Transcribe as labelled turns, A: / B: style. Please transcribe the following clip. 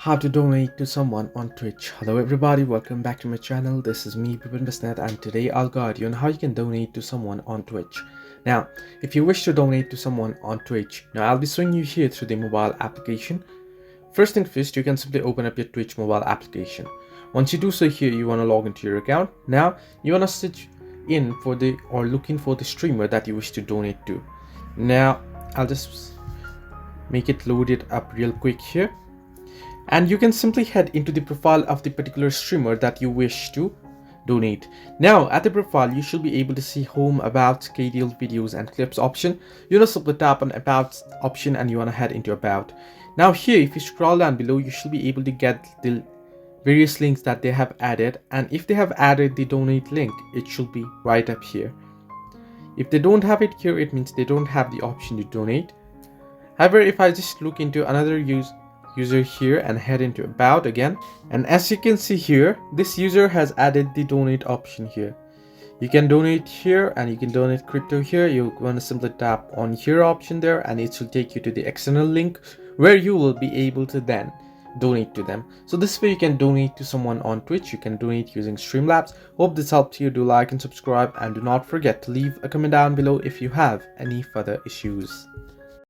A: How to donate to someone on Twitch. Hello everybody, welcome back to my channel. This is me, Bipin Basnet, and today I'll guide you on how you can donate to someone on Twitch. Now, if you wish to donate to someone on Twitch, now I'll be showing you here through the mobile application. First thing first, you can simply open up your Twitch mobile application. Once you do so here, you want to log into your account. Now, you want to search in for the or looking for the streamer that you wish to donate to. Now, I'll just make it loaded up real quick here. And you can simply head into the profile of the particular streamer that you wish to donate. Now at the profile, you should be able to see home, about, scheduled videos and clips option. You want to simply tap on about option and you want to head into about. Now here, if you scroll down below, you should be able to get the various links that they have added, and if they have added the donate link, it should be right up here. If they don't have it here, it means they don't have the option to donate. However, if I just look into another user here and head into about again, and as you can see here, this user has added the donate option here. You can donate here and you can donate crypto here. You want to simply tap on here option there and it will take you to the external link where you will be able to then donate to them. So this way you can donate to someone on Twitch. You can donate using Streamlabs. Hope this helped you. Do like and subscribe, and do not forget to leave a comment down below if you have any further issues.